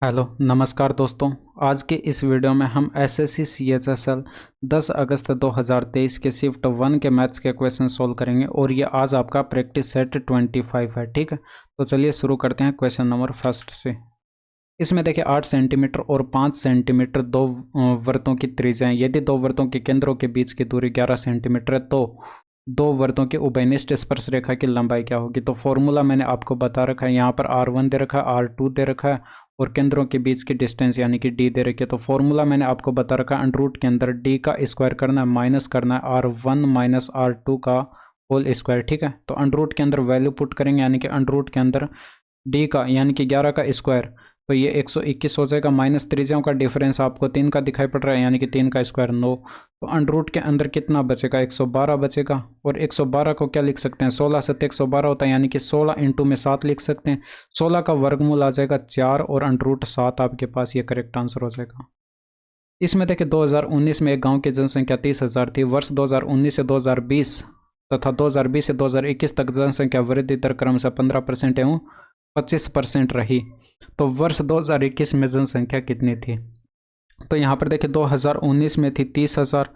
Hello नमस्कार दोस्तों। आज के इस वीडियो में हम एसएससी सीएचएसएल 10 अगस्त 2023 के शिफ्ट 1 के मैथ्स के क्वेश्चन सोल्व करेंगे और ये आज आपका प्रैक्टिस सेट 25 है। ठीक है, तो चलिए शुरू करते हैं क्वेश्चन नंबर फर्स्ट से। इसमें देखिए 8 सेंटीमीटर और 5 सेंटीमीटर दो वृत्तों की त्रिज्या है। यदि दो वृत्तों के केंद्रों के बीच की दूरी 11 सेंटीमीटर है तो दो वृत्तों की उभयनिष्ठ स्पर्श रेखा की लंबाई क्या होगी। तो फॉर्मूला मैंने आपको बता रखा है, यहाँ पर R1 दे रखा है, R2 दे रखा है और केंद्रों के बीच की डिस्टेंस यानी कि D दे रखी है। तो फॉर्मूला मैंने आपको बता रखा है, अंडर रूट के अंदर D का स्क्वायर करना है, माइनस करना है R1 माइनस R2 का होल स्क्वायर। ठीक है, तो अंडर रूट के अंदर वैल्यू पुट करेंगे यानी कि अंडर रूट के अंदर D का यानी कि 11 का स्क्वायर तो ये 121 हो जाएगा, माइनस त्रिज्याओं का डिफरेंस आपको 3 का दिखाई पड़ रहा है यानी कि 3 का स्क्वायर 9। तो अंडर रूट के अंदर कितना बचेगा, 112 बचेगा। और 112 को क्या लिख सकते हैं, 16 7 112 होता है यानी कि 16 इंटू में 7 लिख सकते हैं। 16 का वर्गमूल आ जाएगा 4 और अंडर रूट 7 आपके पास ये करेक्ट आंसर हो जाएगा। इसमें देखिए 2019 में एक गाँव की जनसंख्या 30,000 थी। वर्ष 2019 से 2020 तथा 2020 से 2021 तक जनसंख्या वृद्धि दर क्रमशः 15% एवं 25% रही। तो वर्ष 2021 में जनसंख्या कितनी थी। तो यहाँ पर देखिए 2019 में थी 30,000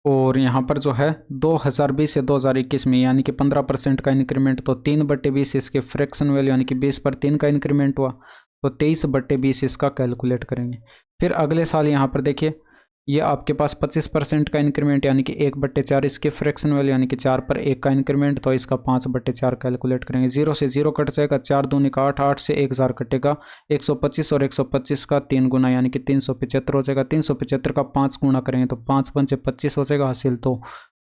और यहाँ पर जो है 2020 से 2021 में यानी कि 15% का इंक्रीमेंट। तो 3/20 इसके फ्रैक्शन वैल्यू यानी कि 20 पर 3 का इंक्रीमेंट हुआ तो 23/20 इसका कैलकुलेट करेंगे। फिर अगले साल यहाँ पर देखिए ये आपके पास 25% का इंक्रीमेंट यानी कि 1/4 इसके फ्रैक्शन वैल्यू यानी कि 4 पर 1 का इंक्रीमेंट तो इसका 5/4 कैलकुलेट करेंगे। 0 से 0 कट जाएगा, 4 दूनी का 8, 8 से 1000 कटेगा, 125 और 125 का 3 गुना यानी कि 375 हो जाएगा। 375 का 5 गुना करेंगे तो 5 पंचे 25 हो जाएगा हासिल। तो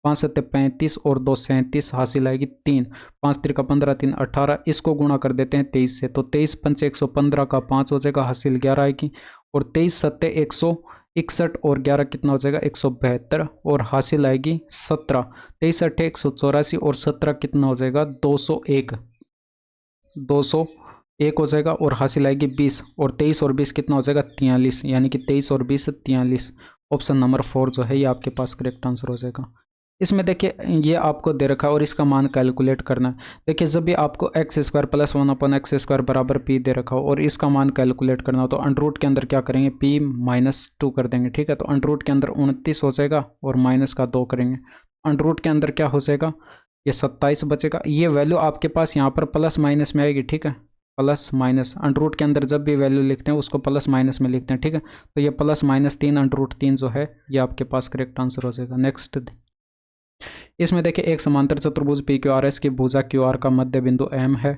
5 सत्ते 35 और 2 37 हासिल आएगी 3, 5 तिरका 15 3 18, इसको गुणा कर देते हैं 23 से तो 23 पंचे 115 का 5 हो जाएगा हासिल 11 आएगी। और 23 सत्ते 161 और 11 कितना हो जाएगा 172 और हासिल आएगी 17। 23 अट्ठे 184 और 17 कितना हो जाएगा 201 हो जाएगा और हासिल आएगी 20 और 23 और 20 कितना हो जाएगा 43 यानी कि 23 और 20 43। ऑप्शन नंबर 4 जो है ये आपके पास करेक्ट आंसर हो जाएगा। इसमें देखिए ये आपको दे रखा है और इसका मान कैलकुलेट करना है। देखिए जब भी आपको x² + 1/x² बराबर p दे रखा हो और इसका मान कैलकुलेट करना हो तो अंडर रूट के अंदर क्या करेंगे p - 2 कर देंगे। ठीक है, तो अंडर रूट के अंदर 29 हो जाएगा और माइनस का 2 करेंगे। अंडर रूट के अंदर क्या हो जाएगा, ये 27 बचेगा। ये वैल्यू आपके पास यहाँ पर प्लस माइनस में आएगी। ठीक है, प्लस माइनस अंडर रूट के अंदर जब भी वैल्यू लिखते हैं उसको प्लस माइनस में लिखते हैं। ठीक है, तो ये +-3 अंडर रूट 3 जो है ये आपके पास करेक्ट आंसर हो जाएगा। नेक्स्ट इसमें देखिए एक समांतर चतुर्भुज PQRS की भुजा QR का मध्य बिंदु M है।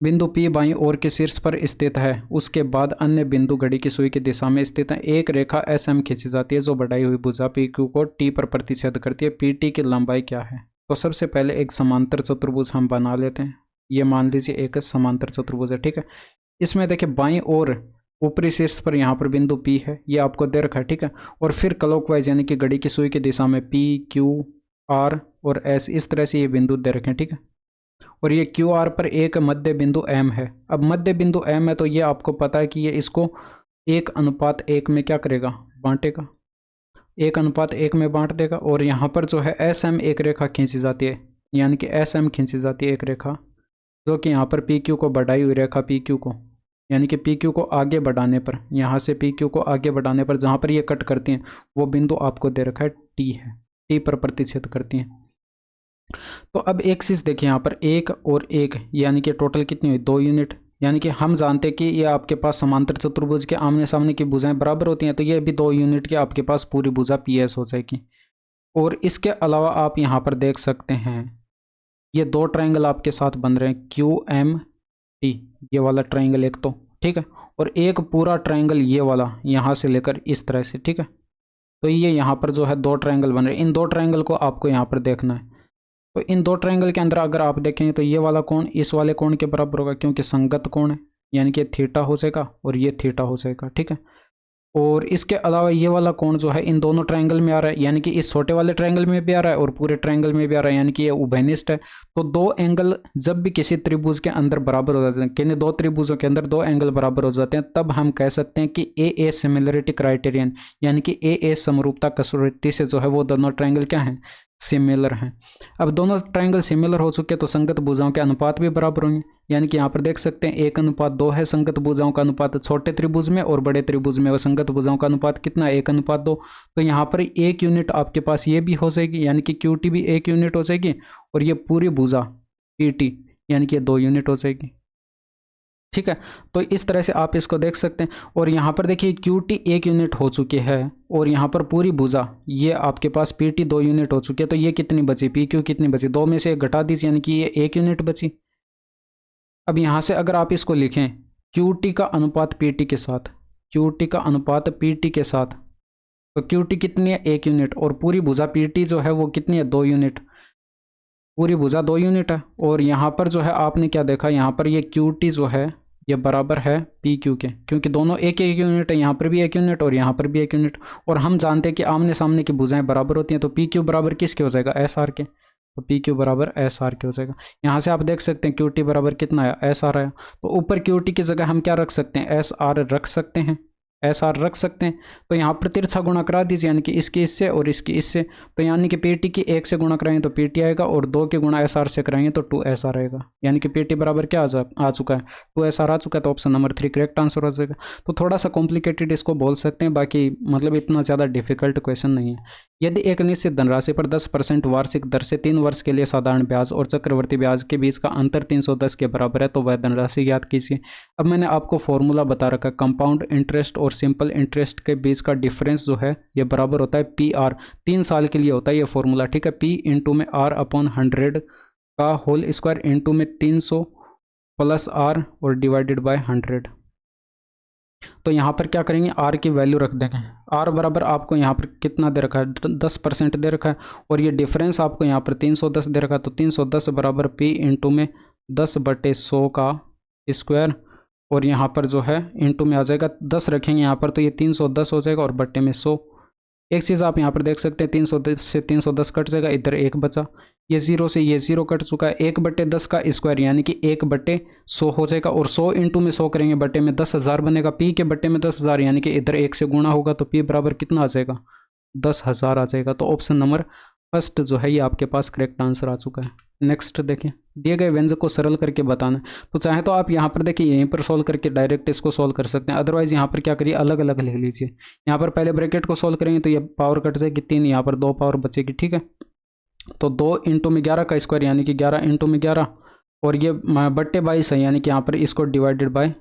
बिंदु P बाईं ओर के शीर्ष पर स्थित है, उसके बाद अन्य बिंदु घड़ी की सुई की दिशा में स्थित है। एक रेखा SM खींची जाती है जो बढ़ाई हुई भुजा PQ को T पर प्रतिच्छेद करती है। PT की लंबाई क्या है। तो सबसे पहले एक समांतर चतुर्भुज हम बना लेते हैं। ये मान लीजिए एक समांतर चतुर्भुज है। ठीक है, इसमें देखिए बाईं ओर ऊपरी शीर्ष पर यहाँ पर बिंदु P है, ये आपको दे रखा है। ठीक है, और फिर क्लॉकवाइज यानी कि घड़ी की सुई की दिशा में P Q R और S इस तरह से ये बिंदु दे रखे हैं। ठीक है, और ये QR पर एक मध्य बिंदु M है। अब मध्य बिंदु M है तो ये आपको पता है कि ये इसको 1:1 में क्या करेगा, बांटेगा, 1:1 में बांट देगा। और यहाँ पर जो है SM एक रेखा खींची जाती है यानी कि SM खींची जाती है एक रेखा जो कि यहाँ पर PQ को बढ़ाई हुई रेखा PQ को यानी कि PQ को आगे बढ़ाने पर, यहाँ से PQ को आगे बढ़ाने पर जहाँ पर ये कट करती हैं वो बिंदु आपको दे रखा है T है, T पर प्रतिच्छेद करती हैं। तो अब एक चीज़ देखिए यहाँ पर 1 और 1 यानी कि टोटल कितनी हुई 2 यूनिट। यानी कि हम जानते हैं कि ये आपके पास समांतर चतुर्भुज के आमने सामने की भुजाएं बराबर होती हैं तो ये भी 2 यूनिट की आपके पास पूरी भुजा PS हो जाएगी। और इसके अलावा आप यहाँ पर देख सकते हैं ये 2 ट्राइंगल आपके साथ बन रहे हैं QMT, ये वाला ट्राइंगल एक तो। ठीक है, और एक पूरा ट्राइंगल ये वाला यहाँ से लेकर इस तरह से। ठीक है, तो ये यहाँ पर जो है 2 ट्राइंगल बन रहे हैं। इन 2 ट्राइंगल को आपको यहाँ पर देखना है। तो इन 2 ट्राइंगल के अंदर अगर आप देखेंगे तो ये वाला कोण इस वाले कोण के बराबर होगा क्योंकि संगत कोण है यानी कि थीटा हो जाएगा और ये थीटा हो जाएगा। ठीक है, और इसके अलावा ये वाला कोण जो है इन दोनों ट्रायंगल में आ रहा है यानी कि इस छोटे वाले ट्रायंगल में भी आ रहा है और पूरे ट्रायंगल में भी आ रहा है यानी कि ये उभयनिष्ठ है। तो 2 एंगल जब भी किसी त्रिभुज के अंदर बराबर हो जाते हैं, यानी 2 त्रिभुजों के अंदर 2 एंगल बराबर हो जाते हैं, तब हम कह सकते हैं कि ए सिमिलरिटी क्राइटेरियन यानी कि ए समरूपता कसौटी से जो है वो दोनों ट्रायंगल क्या है, सिमिलर हैं। अब दोनों ट्रायंगल सिमिलर हो चुके तो संगत भुजाओं के अनुपात भी बराबर होंगे, यानी कि यहाँ पर देख सकते हैं 1:2 है संगत भुजाओं का अनुपात छोटे त्रिभुज में और बड़े त्रिभुज में, और संगत भुजाओं का अनुपात कितना है 1:2। तो यहाँ पर 1 यूनिट आपके पास ये भी हो जाएगी, यानी कि QT भी 1 यूनिट हो जाएगी, और ये पूरी भुजा PT यानी कि 2 यूनिट हो जाएगी। ठीक है, तो इस तरह से आप इसको देख सकते हैं। और यहाँ पर देखिए QT 1 यूनिट हो चुकी है, और यहाँ पर पूरी भुजा ये आपके पास PT 2 यूनिट हो चुकी है। तो ये कितनी बची, PQ कितनी बची, 2 में से 1 घटा दीजिए, यानी कि ये 1 यूनिट बची। अब यहाँ से अगर आप इसको लिखें QT का अनुपात PT के साथ, QT का अनुपात PT के साथ, तो QT कितनी है 1 यूनिट, और पूरी भुजा PT जो है वो कितनी है 2 यूनिट, पूरी भुजा 2 यूनिट है। और यहाँ पर जो है आपने क्या देखा, यहाँ पर ये QT जो है ये बराबर है PQ के, क्योंकि दोनों 1 यूनिट है, यहाँ पर भी 1 यूनिट और यहाँ पर भी 1 यूनिट। और हम जानते हैं कि आमने सामने की भुजाएं बराबर होती हैं, तो PQ बराबर किसके हो जाएगा, SR के, तो PQ बराबर SR के हो जाएगा। यहाँ से आप देख सकते हैं QT बराबर कितना आया, SR आया। तो ऊपर QT की जगह हम क्या रख सकते हैं, SR रख सकते हैं, SR रख सकते हैं। तो यहाँ पर तिरछा गुणा करा दीजिए, यानी कि इसकी इससे और इसकी इससे, तो यानी कि PT की 1 से गुणा कराएंगे तो PT आएगा, और 2 के गुणा SR से कराएंगे तो 2SR आएगा, यानी कि PT बराबर क्या आ चुका है 2SR आ चुका है। तो ऑप्शन नंबर 3 करेक्ट आंसर हो जाएगा। तो थोड़ा सा कॉम्प्लिकेटेड इसको बोल सकते हैं, बाकी मतलब इतना ज़्यादा डिफिकल्ट क्वेश्चन नहीं है। यदि एक निश्चित धनराशि पर 10% वार्षिक दर से 3 वर्ष के लिए साधारण ब्याज और चक्रवर्ती ब्याज के बीच का अंतर 310 के बराबर है, तो वह धनराशि याद कीजिए। अब मैंने आपको फॉर्मूला बता रखा है, कंपाउंड इंटरेस्ट और सिंपल इंटरेस्ट के बीच का डिफरेंस जो है ये बराबर होता है PR, 3 साल के लिए होता है ये फॉर्मूला। ठीक है, P इंटू में R/100 का होल स्क्वायर इंटू में 300 प्लस R और डिवाइडेड बाय 100। तो यहाँ पर क्या करेंगे, R की वैल्यू रख देंगे। R बराबर आपको यहाँ पर कितना दे रखा है, 10% दे रखा है, और ये डिफरेंस आपको यहाँ पर 310 दे रखा है। तो 310 बराबर P इंटू में 10/100 का स्क्वायर, और यहाँ पर जो है इंटू में आ जाएगा 10 रखेंगे यहाँ पर, तो ये 310 हो जाएगा, और बट्टे में 100। एक चीज़ आप यहाँ पर देख सकते हैं, 310 से 310 कट जाएगा, इधर 1 बचा, ये 0 से ये 0 कट चुका है। 1/10 का स्क्वायर यानी कि 1/100 हो जाएगा, और 100 इंटू में 100 करेंगे, बट्टे में 10,000 बनेगा। P के बट्टे में 10,000 यानी कि इधर 1 से गुणा होगा, तो P बराबर कितना आ जाएगा 10,000 आ जाएगा। तो ऑप्शन नंबर फर्स्ट जो है ये आपके पास करेक्ट आंसर आ चुका है। नेक्स्ट देखिए, दिए गए व्यंजक को सरल करके बताना। तो चाहे तो आप यहाँ पर देखिए यहीं पर सॉल्व करके डायरेक्ट इसको सॉल्व कर सकते हैं, अदरवाइज यहाँ पर क्या करिए अलग अलग लिख लीजिए। यहाँ पर पहले ब्रैकेट को सॉल्व करेंगे तो ये पावर कट जाएगी 3, यहाँ पर 2 पावर बचेगी। ठीक है, तो 2 इंटू में 11 का स्क्वायर यानी कि 11 इंटू में 11, और ये बट्टे 22 है, यानी कि यहाँ पर इसको डिवाइडेड बाय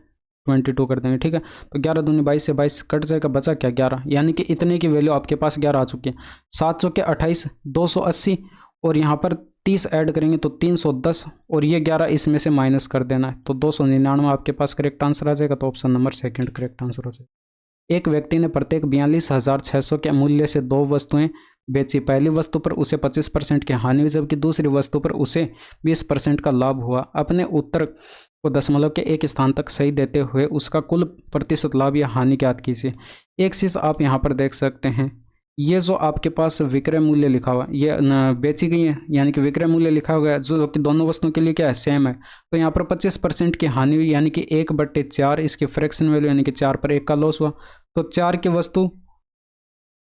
22 कर देंगे। ठीक है, तो 11 दूनी 22 से 22 कट जाएगा, बचा क्या 11, यानी कि इतने की वैल्यू आपके पास 11 आ चुकी है। 7 चौके 28, 280, और यहाँ पर 30 ऐड करेंगे तो 310, और ये 11 इसमें से माइनस कर देना है, तो 299 आपके पास करेक्ट आंसर आ जाएगा। तो ऑप्शन नंबर 2 करेक्ट आंसर हो जाएगा। एक व्यक्ति ने प्रत्येक 42,600 के मूल्य से 2 वस्तुएं बेची। पहली वस्तु पर उसे 25% की हानि हुई, जबकि दूसरी वस्तु पर उसे 20% का लाभ हुआ। अपने उत्तर को दशमलव के एक स्थान तक सही देते हुए उसका कुल प्रतिशत लाभ या हानि ज्ञात कीजिए। एक चीज़ आप यहाँ पर देख सकते हैं, ये जो आपके पास विक्रय मूल्य लिखा हुआ ये बेची गई है, यानी कि विक्रय मूल्य लिखा हुआ है जो कि दोनों वस्तुओं के लिए क्या है सेम है। तो यहाँ पर 25% की हानि हुई, यानी कि 1/4 इसकी फ्रैक्शन वैल्यू, यानी कि 4 पर 1 का लॉस हुआ। तो 4 की वस्तु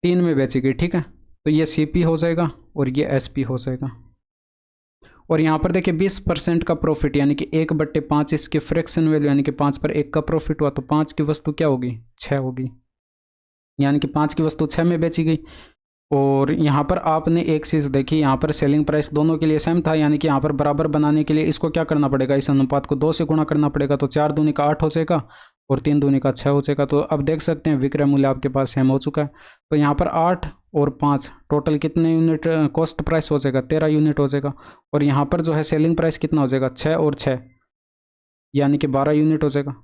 3 में बेची गई। ठीक है, तो ये CP हो जाएगा और ये SP हो जाएगा। और यहाँ पर देखिए 20% का प्रॉफिट, यानी कि 1/5 इसकी फ्रैक्शन वैल्यू, यानी कि 5 पर 1 का प्रॉफिट हुआ। तो 5 की वस्तु क्या होगी 6 होगी, यानी कि 5 की वस्तु 6 में बेची गई। और यहाँ पर आपने एक चीज़ देखी, यहाँ पर सेलिंग प्राइस दोनों के लिए सेम था, यानी कि यहाँ पर बराबर बनाने के लिए इसको क्या करना पड़ेगा, इस अनुपात को 2 से गुणा करना पड़ेगा। तो 4 दूनी का 8 हो जाएगा और 3 दूनी का 6 हो जाएगा। तो अब देख सकते हैं विक्रय मूल्य आपके पास सेम हो चुका है। तो यहाँ पर 8 और 5 टोटल कितने यूनिट कॉस्ट प्राइस हो जाएगा, 13 यूनिट हो जाएगा। और यहाँ पर जो है सेलिंग प्राइस कितना हो जाएगा 6 और 6, यानी कि 12 यूनिट हो जाएगा।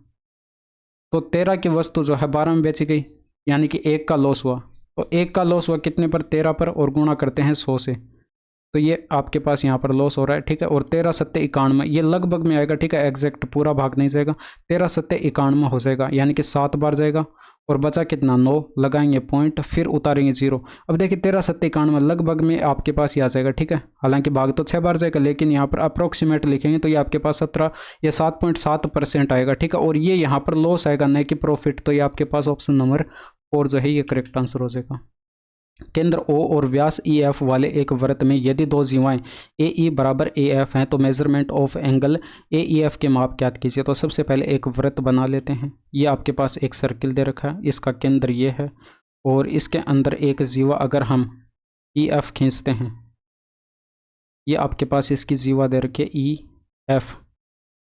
तो 13 की वस्तु जो है 12 में बेची गई, यानी कि 1 का लॉस हुआ। तो 1 का लॉस हुआ कितने पर 13 पर, और गुणा करते हैं 100 से, तो ये आपके पास यहाँ पर लॉस हो रहा है। ठीक है, और 13 सत्ते 91 ये लगभग में आएगा। ठीक है, एग्जैक्ट पूरा भाग नहीं जाएगा, 13 सत्ते 91 हो जाएगा, यानी कि 7 बार जाएगा। और बचा कितना 9, लगाएंगे पॉइंट, फिर उतारेंगे 0। अब देखिए 13 सत्ते 91 लगभग में आपके पास ही आ जाएगा। ठीक है, हालांकि भाग तो 6 बार जाएगा, लेकिन यहाँ पर अप्रोक्सीमेट लिखेंगे तो ये आपके पास 17 या 7.7% आएगा। ठीक है, और ये यहाँ पर लॉस आएगा, न कि प्रॉफिट। तो ये आपके पास ऑप्शन नंबर 4 जो है ये करेक्ट आंसर हो जाएगा। केंद्र O और व्यास EF वाले एक वृत्त में यदि दो जीवाएं AE बराबर AF हैं तो मेजरमेंट ऑफ एंगल AEF के माप ज्ञात कीजिए। तो सबसे पहले एक वृत्त बना लेते हैं। ये आपके पास एक सर्किल दे रखा है, इसका केंद्र ये है और इसके अंदर एक जीवा अगर हम EF खींचते हैं, ये आपके पास इसकी जीवा दे रखी है EF।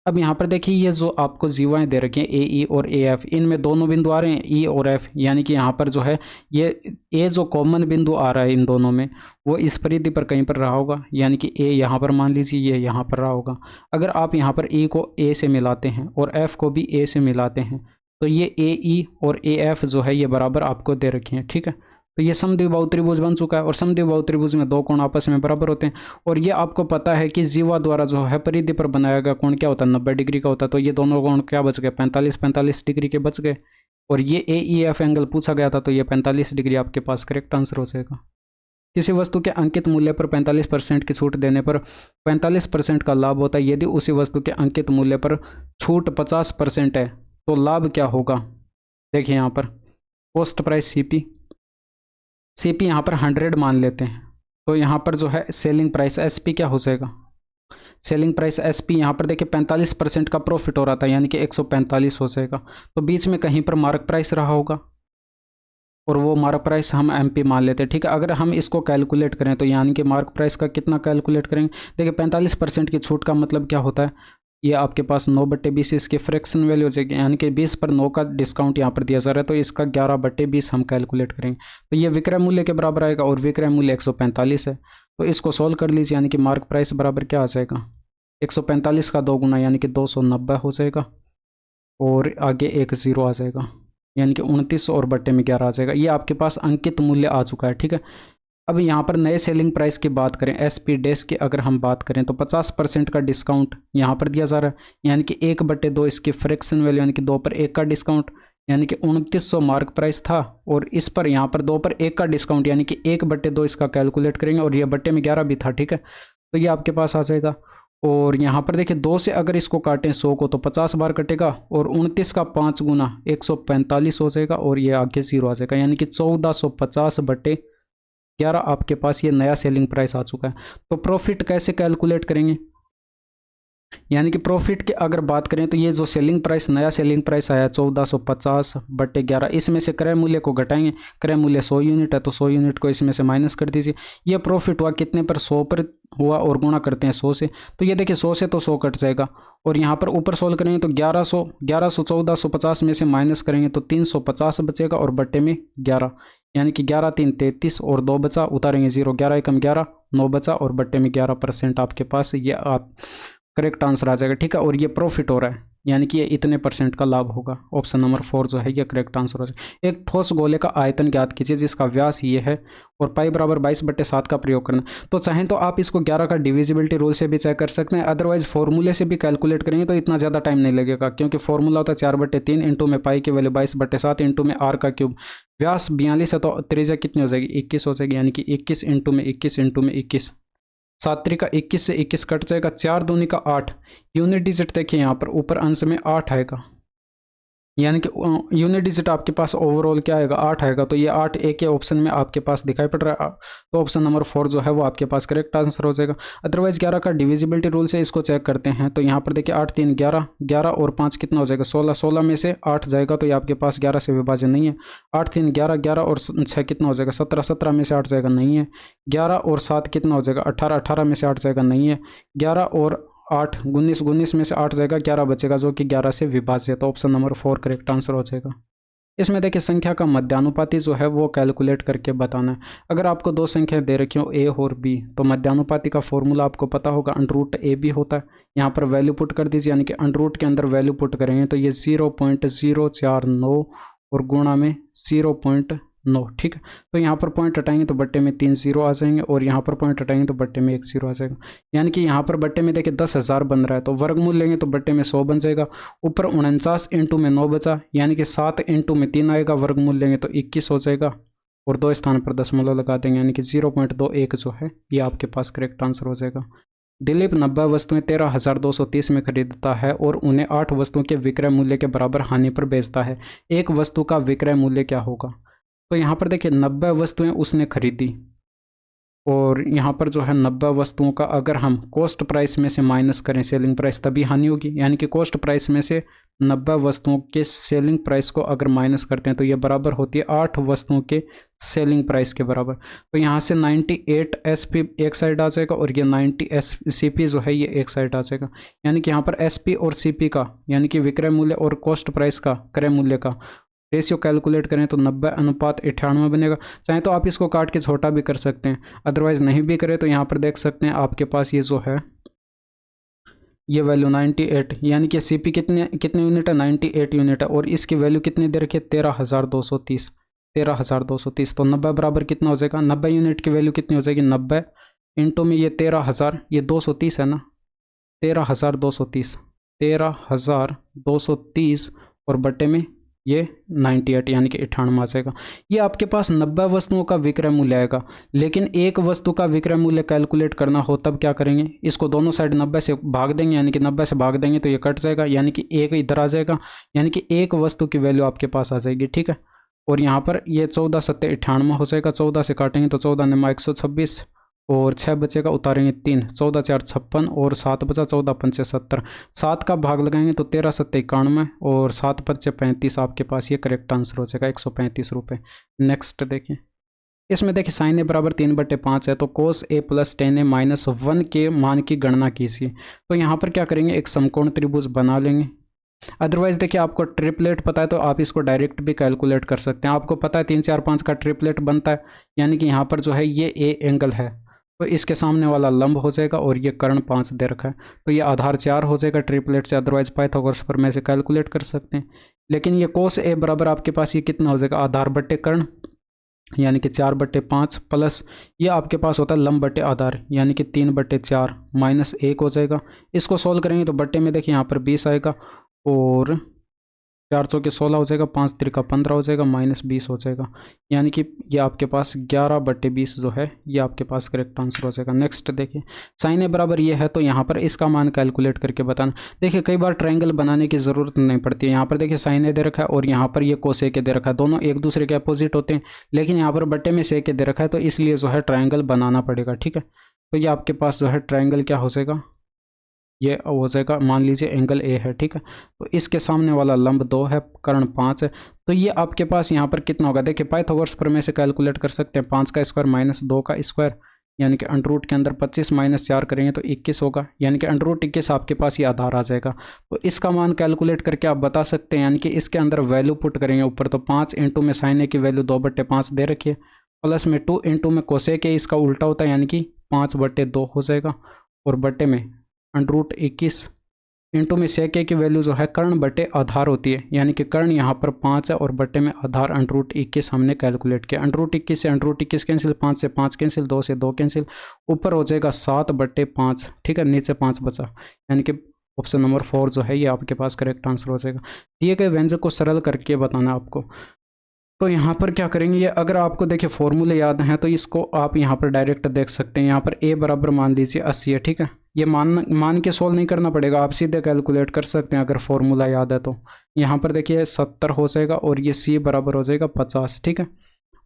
अब यहाँ पर देखिए ये जो आपको जीवाएं दे रखी हैं AE और AF, इनमें दोनों बिंदु आ रहे हैं E और F, यानी कि यहाँ पर जो है ये A जो कॉमन बिंदु आ रहा है इन दोनों में वो इस परिधि पर कहीं पर रहा होगा, यानी कि A यहाँ पर मान लीजिए ये यहाँ पर रहा होगा। अगर आप यहाँ पर E को A से मिलाते हैं और F को भी A से मिलाते हैं तो ये AE और AF जो है ये बराबर आपको दे रखे हैं, ठीक है। तो ये समद्विबाहु त्रिभुज बन चुका है और समद्विबाहु त्रिभुज में दो कोण आपस में बराबर होते हैं और ये आपको पता है कि जीवा द्वारा जो है परिधि पर बनाया गया कोण क्या होता है, 90 डिग्री का होता है। तो ये दोनों कोण क्या बच गए, 45 डिग्री के बच गए और ये AEF एंगल पूछा गया था तो ये 45 डिग्री आपके पास करेक्ट आंसर हो जाएगा। किसी वस्तु के अंकित मूल्य पर 45% की छूट देने पर 45% का लाभ होता है। यदि उसी वस्तु के अंकित मूल्य पर छूट 50% है तो लाभ क्या होगा। देखिए यहाँ पर कॉस्ट प्राइस CP यहाँ पर 100 मान लेते हैं तो यहाँ पर जो है सेलिंग प्राइस SP क्या हो जाएगा, सेलिंग प्राइस SP यहाँ पर देखिए 45% का प्रॉफिट हो रहा था यानी कि 145 हो जाएगा। तो बीच में कहीं पर मार्क प्राइस रहा होगा और वो मार्क प्राइस हम MP मान लेते हैं, ठीक है। अगर हम इसको कैलकुलेट करें तो यानी कि मार्क प्राइस का कितना कैलकुलेट करेंगे, देखिए 45% की छूट का मतलब क्या होता है, ये आपके पास 9/20 इसकी फ्रैक्शन वैल्यू हो जाएगी, यानी कि 20 पर 9 का डिस्काउंट यहाँ पर दिया जा रहा है तो इसका 11/20 हम कैलकुलेट करेंगे तो ये विक्रय मूल्य के बराबर आएगा और विक्रय मूल्य 145 है। तो इसको सॉल्व कर लीजिए, यानी कि मार्क प्राइस बराबर क्या आ जाएगा, 145 का 2 गुना यानी कि 290 हो जाएगा और आगे एक 0 आ जाएगा यानी कि 29 और बट्टे में 11 आ जाएगा। ये आपके पास अंकित मूल्य आ चुका है, ठीक है। अब यहाँ पर नए सेलिंग प्राइस की बात करें SP डैश की अगर हम बात करें तो 50% का डिस्काउंट यहाँ पर दिया जा रहा है यानी कि 1/2 इसकी फ्रैक्शन वैल्यू यानी कि 2 पर 1 का डिस्काउंट यानी कि 2900 मार्क प्राइस था और इस पर यहाँ पर 2 पर 1 का डिस्काउंट यानी कि 1/2 इसका कैलकुलेट करेंगे और ये बट्टे में 11 भी था, ठीक है। तो ये आपके पास आ जाएगा और यहाँ पर देखिए 2 से अगर इसको काटें 100 को तो 50 बार कटेगा और 29 का 5 गुना 145 हो जाएगा और ये आगे 0 आ जाएगा यानी कि 1450/11 आपके पास ये नया सेलिंग प्राइस आ चुका है। तो प्रॉफिट कैसे कैलकुलेट करेंगे, यानी कि प्रॉफिट की अगर बात करें तो ये जो सेलिंग प्राइस नया सेलिंग प्राइस आया 1450/11 इसमें से क्रय मूल्य को घटाएंगे, क्रय मूल्य 100 यूनिट है तो 100 यूनिट को इसमें से माइनस कर दीजिए। ये प्रॉफिट हुआ कितने पर, 100 पर हुआ और गुणा करते हैं 100 से, तो ये देखिए 100 से तो 100 कट जाएगा और यहाँ पर ऊपर सोल्व करेंगे तो 1100 1450 में से माइनस करेंगे तो 350 बचेगा और बट्टे में 11 यानी कि 11 3 33 और 2 बचा, उतारेंगे 0, 11 एकम 11, 9 बचा और बट्टे में 11% आपके पास ये आप करेक्ट आंसर आ जाएगा, ठीक है। और ये प्रॉफिट हो रहा है यानी कि ये इतने % का लाभ होगा। ऑप्शन नंबर 4 जो है ये करेक्ट आंसर हो जाएगा। एक ठोस गोले का आयतन ज्ञात कीजिए जिसका व्यास ये है और पाई बराबर 22/7 का प्रयोग करना। तो चाहें तो आप इसको 11 का डिविजिबिलिटी रूल से भी चेक कर सकते हैं, अदरवाइज फॉर्मूले से भी कैलकुलेट करेंगे तो इतना ज़्यादा टाइम नहीं लगेगा क्योंकि फॉर्मूला होता है 4/3 इंटू में पाई की वैल्यू 22/7 इंटू में r का क्यूब। व्यास 42 है तो त्रिज्या कितनी हो जाएगी, 21 हो जाएगी यानी कि 21 इंटू में 21 इंटू में 21, 7 त्रिका 21 से 21 कट जाएगा, 4 दूनी का 8, यूनिट डिजिट देखिए यहाँ पर ऊपर अंश में 8 आएगा यानी कि यूनिट डिजिट आपके पास ओवरऑल क्या आएगा 8 आएगा। तो ये 8 एक ही ऑप्शन में आपके पास दिखाई पड़ रहा है तो ऑप्शन नंबर 4 जो है वो आपके पास करेक्ट आंसर हो जाएगा। अदरवाइज 11 का डिविजिबिलिटी रूल से इसको चेक करते हैं तो यहाँ पर देखिए 8 3 11, 11 और 5 कितना हो जाएगा 16, 16 में से 8 जाएगा तो ये आपके पास 11 से विभाजन नहीं है। 8 3 11, 11 और 6 कितना हो जाएगा 17, 17 में से 8 जाएगा नहीं है। 11 और 7 कितना हो जाएगा 18, 18 में से 8 जाएगा नहीं है। 11 और 8 19, 19 में से 8 जाएगा, 11 बचेगा जो कि 11 से विभाज्य है तो ऑप्शन नंबर 4 करेक्ट आंसर हो जाएगा। इसमें देखिए संख्या का मध्यानुपाती जो है वो कैलकुलेट करके बताना है। अगर आपको दो संख्या दे रखी हो a और b तो मध्यानुपाती का फॉर्मूला आपको पता होगा √ab होता है। यहाँ पर वैल्यू पुट कर दीजिए यानी कि √ के अंदर वैल्यू पुट करेंगे तो ये 0.049 और गुणा में 0.9, ठीक है। तो यहाँ पर पॉइंट हटाएंगे तो बट्टे में 3 0 आ जाएंगे और यहाँ पर पॉइंट हटाएंगे तो बट्टे में 1 0 आ जाएगा यानी कि यहाँ पर बट्टे में देखिए 10,000 बन रहा है तो वर्गमूल लेंगे तो बट्टे में 100 बन जाएगा। ऊपर 49 इंटू में 9 बचा यानी कि 7 इंटू में 3 आएगा, वर्गमूल लेंगे तो 21 हो जाएगा और 2 स्थान पर दशमलव लगा देंगे यानी कि 0.21 जो है ये आपके पास करेक्ट आंसर हो जाएगा। दिलीप 90 वस्तुएं 13,230 में खरीदता है और उन्हें 8 वस्तुओं के विक्रय मूल्य के बराबर हानि पर बेचता है। एक वस्तु का विक्रय मूल्य क्या होगा। तो यहाँ पर देखिए 90 वस्तुएं उसने खरीदी, और यहाँ पर जो है 90 वस्तुओं का अगर हम कॉस्ट प्राइस में से माइनस करें सेलिंग प्राइस, तभी हानि होगी। यानी कि कॉस्ट प्राइस में से 90 वस्तुओं के सेलिंग प्राइस को अगर माइनस करते हैं तो ये बराबर होती है 8 वस्तुओं के सेलिंग प्राइस के बराबर। तो यहाँ से 98 SP एक साइड आ जाएगा और ये 90 CP जो है ये एक साइड आ जाएगा। यानी कि यहाँ पर SP और CP का यानी कि विक्रय मूल्य और कॉस्ट प्राइस का क्रय मूल्य का रेशियो कैलकुलेट करें तो 90:98 बनेगा। चाहे तो आप इसको काट के छोटा भी कर सकते हैं, अदरवाइज नहीं भी करें तो यहाँ पर देख सकते हैं आपके पास ये जो है ये वैल्यू 98, यानी कि CP कितने यूनिट है, 98 यूनिट है, और इसकी वैल्यू कितनी दे रखी है, 13,230। 13,230 तो 90 बराबर कितना हो जाएगा, 90 यूनिट की वैल्यू कितनी हो जाएगी, 90 इंटू में ये 13,000, ये 230 है ना, 13,230, 13,230 और बटे में ये 98 यानी कि 98 आ जाएगा। ये आपके पास 90 वस्तुओं का विक्रय मूल्य आएगा। लेकिन एक वस्तु का विक्रय मूल्य कैलकुलेट करना हो तब क्या करेंगे, इसको दोनों साइड 90 से भाग देंगे, यानी कि 90 से भाग देंगे तो ये कट जाएगा, यानी कि एक इधर आ जाएगा, यानी कि एक वस्तु की वैल्यू आपके पास आ जाएगी। ठीक है, और यहाँ पर ये 14 सत्ते 98 हो जाएगा, 14 से काटेंगे तो 14 9 126 और 6 बचेगा, उतारेंगे 3, 14 4 56 और 7 बचा, 14 5 70, 7 का भाग लगाएंगे तो 13 सत्ते 91 और 7 5 35, आपके पास ये करेक्ट आंसर हो जाएगा 135 रुपये। नेक्स्ट देखिए, इसमें देखिए साइन ए बराबर 3/5 है, तो कोस ए प्लस टेन ए माइनस 1 के मान की गणना कीजिए। तो यहाँ पर क्या करेंगे, एक समकोण त्रिभुज बना लेंगे। अदरवाइज देखिए आपको ट्रिपलेट पता है तो आप इसको डायरेक्ट भी कैलकुलेट कर सकते हैं। आपको पता है 3 4 5 का ट्रिपलेट बनता है, यानी कि यहाँ पर जो है ये ए एंगल है तो इसके सामने वाला लंब हो जाएगा और ये कर्ण 5 दे रखा है, तो ये आधार 4 हो जाएगा ट्रिपलेट से। अदरवाइज पाइथागोरस प्रमेय से कैलकुलेट कर सकते हैं। लेकिन ये कोस ए बराबर आपके पास ये कितना हो जाएगा, आधार बट्टे कर्ण यानी कि 4/5 प्लस ये आपके पास होता है लंब बट्टे आधार यानी कि 3/4 माइनस 1 हो जाएगा। इसको सोल्व करेंगे तो बट्टे में देखिए यहाँ पर 20 आएगा और 4 चौके 16 हो जाएगा, 5 त्रिका 15 हो जाएगा, माइनस 20 हो जाएगा, यानी कि ये आपके पास 11/20 जो है ये आपके पास करेक्ट आंसर हो जाएगा। नेक्स्ट देखिए, साइन ए बराबर ये है तो यहाँ पर इसका मान कैलकुलेट करके बताना। देखिए कई बार ट्रायंगल बनाने की ज़रूरत नहीं पड़ती है। यहाँ पर देखिए साइन ए दे रखा है और यहाँ पर ये कोसेक दे रखा है, दोनों एक दूसरे के अपोजिट होते हैं, लेकिन यहाँ पर बट्टे में सेक दे रखा है तो इसलिए जो है ट्रायंगल बनाना पड़ेगा। ठीक है, तो ये आपके पास जो है ट्रायंगल क्या हो जाएगा, ये हो जाएगा, मान लीजिए एंगल ए है। ठीक है, तो इसके सामने वाला लंब 2 है, कर्ण 5 है, तो ये आपके पास यहाँ पर कितना होगा, देखिए पाइथागोरस प्रमेय से कैलकुलेट कर सकते हैं। 5 का स्क्वायर माइनस 2 का स्क्वायर यानी कि अंडर के अंदर 25 माइनस 4 करेंगे तो 21 होगा, यानी कि अंडर 21 आपके पास ये आधार आ जाएगा। तो इसका मान कैलकुलेट करके आप बता सकते हैं, यानी कि इसके अंदर वैल्यू पुट करेंगे ऊपर, तो 5 इंटू में साइन ए की वैल्यू 2/5 दे रखी है, प्लस में 2 इंटू में कोसेक ए इसका उल्टा होता है यानी कि 5/2 हो जाएगा, और बट्टे में अंडर 21 इंटू में सेक ए की वैल्यू जो है कर्ण बटे आधार होती है, यानी कि कर्ण यहाँ पर 5 है और बटे में आधार अंडर 21 हमने कैलकुलेट किया। अंडर 21 से अंडर 21 कैंसिल, 5 से 5 कैंसिल, 2 से 2 कैंसिल, ऊपर हो जाएगा 7/5। ठीक है, नीचे 5 बचा, यानी कि ऑप्शन नंबर 4 जो है ये आपके पास करेक्ट आंसर हो जाएगा। दिए गए व्यंजक को सरल करके बताना आपको। तो यहाँ पर क्या करेंगे, ये अगर आपको देखिए फॉर्मूले याद हैं तो इसको आप यहाँ पर डायरेक्ट देख सकते हैं। यहाँ पर ए बराबर मान लीजिए 80 है। ठीक है, ये मान के सोल्व नहीं करना पड़ेगा, आप सीधे कैलकुलेट कर सकते हैं अगर फॉर्मूला याद है तो। यहाँ पर देखिए 70 हो जाएगा और ये सी बराबर हो जाएगा 50। ठीक है,